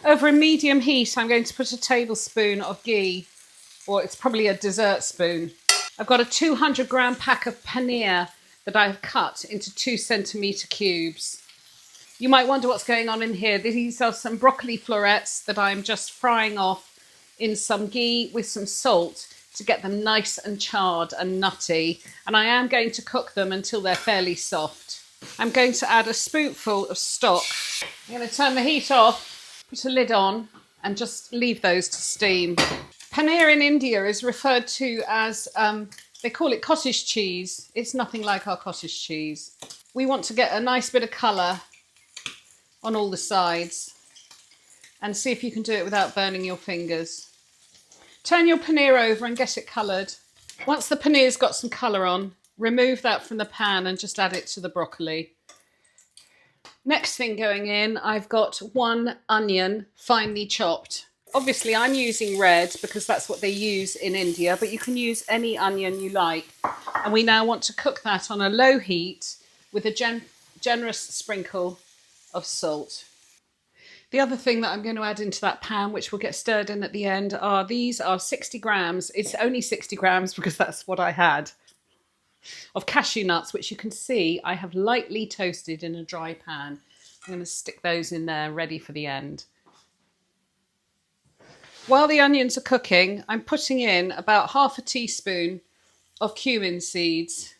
Over a medium heat, I'm going to put a tablespoon of ghee, or it's probably a dessert spoon. I've got a 200-gram pack of paneer that I've cut into 2 centimetre cubes. You might wonder what's going on in here. These are some broccoli florets that I'm just frying off in some ghee with some salt to get them nice and charred and nutty. And I am going to cook them until they're fairly soft. I'm going to add a spoonful of stock. I'm going to turn the heat off. Put a lid on and just leave those to steam. Paneer in India is referred to as, they call it cottage cheese. It's nothing like our cottage cheese. We want to get a nice bit of colour on all the sides and see if you can do it without burning your fingers. Turn your paneer over and get it coloured. Once the paneer's got some colour on, remove that from the pan and just add it to the broccoli. Next thing going in, I've got 1 onion finely chopped. Obviously I'm using red because that's what they use in India, but you can use any onion you like. And we now want to cook that on a low heat with a generous sprinkle of salt. The other thing that I'm going to add into that pan, which will get stirred in at the end, these are 60 grams. It's only 60 grams because that's what I had, of cashew nuts, which you can see I have lightly toasted in a dry pan. I'm going to stick those in there ready for the end. While the onions are cooking, I'm putting in about half a teaspoon of cumin seeds.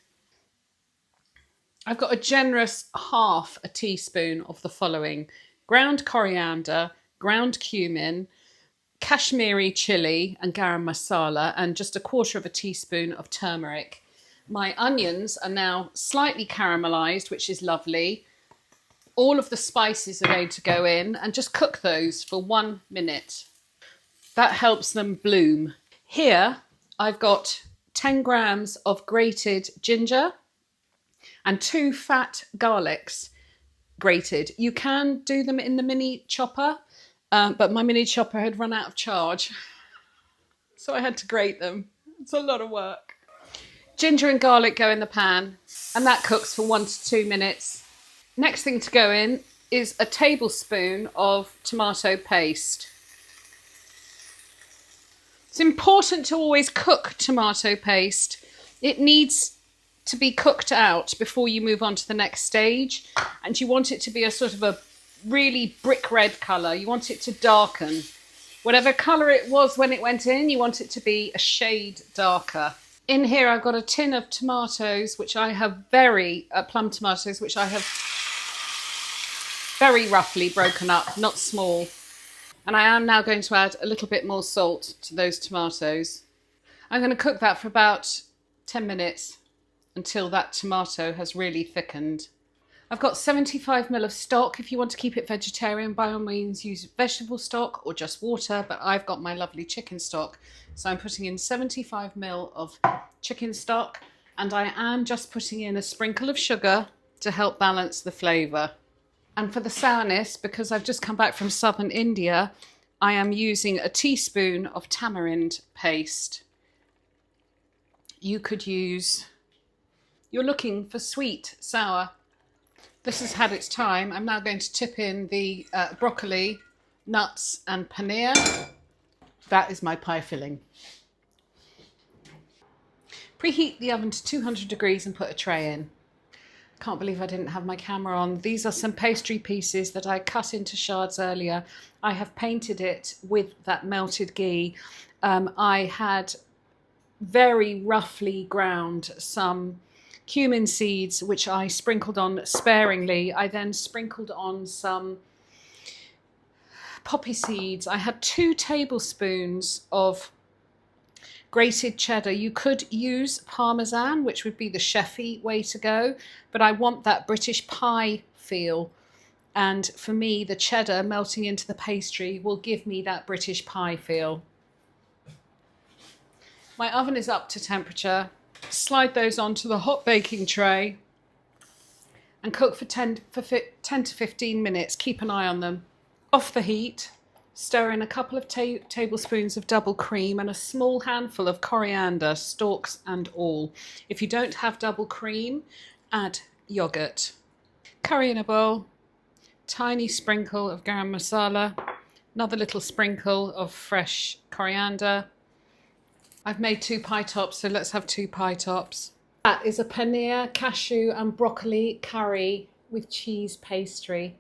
I've got a generous half a teaspoon of the following: ground coriander, ground cumin, Kashmiri chili and garam masala, and just a quarter of a teaspoon of turmeric. My onions are now slightly caramelised, which is lovely. All of the spices are going to go in and just cook those for 1 minute. That helps them bloom. Here I've got 10 grams of grated ginger and 2 fat garlics grated. You can do them in the mini chopper, but my mini chopper had run out of charge, so I had to grate them. It's a lot of work. Ginger and garlic go in the pan, and that cooks for 1 to 2 minutes. Next thing to go in is a tablespoon of tomato paste. It's important to always cook tomato paste. It needs to be cooked out before you move on to the next stage, and you want it to be a sort of a really brick red colour. You want it to darken. Whatever colour it was when it went in, you want it to be a shade darker. In here I've got a tin of tomatoes, which I have plum tomatoes, which I have very roughly broken up, not small. And I am now going to add a little bit more salt to those tomatoes. I'm going to cook that for about 10 minutes until that tomato has really thickened. I've got 75 ml of stock. If you want to keep it vegetarian, by all means use vegetable stock or just water, but I've got my lovely chicken stock. So I'm putting in 75 ml of chicken stock, and I am just putting in a sprinkle of sugar to help balance the flavour. And for the sourness, because I've just come back from southern India, I am using a teaspoon of tamarind paste. You could use, you're looking for sweet, sour. This has had its time. I'm now going to tip in the broccoli, nuts and paneer. That is my pie filling. Preheat the oven to 200 degrees and put a tray in. Can't believe I didn't have my camera on. These are some pastry pieces that I cut into shards earlier. I have painted it with that melted ghee. I had very roughly ground some cumin seeds, which I sprinkled on sparingly. I then sprinkled on some poppy seeds. I had 2 tablespoons of grated cheddar. You could use Parmesan, which would be the chefy way to go, but I want that British pie feel. And for me, the cheddar melting into the pastry will give me that British pie feel. My oven is up to temperature. Slide those onto the hot baking tray and cook for 10 to 15 minutes. Keep an eye on them. Off the heat. Stir in a couple of tablespoons of double cream and a small handful of coriander, stalks and all. If you don't have double cream, add yogurt. Curry in a bowl, tiny sprinkle of garam masala, Another little sprinkle of fresh coriander. I've made 2 pie tops, so let's have 2 pie tops. That is a paneer, cashew and broccoli curry with cheese pastry.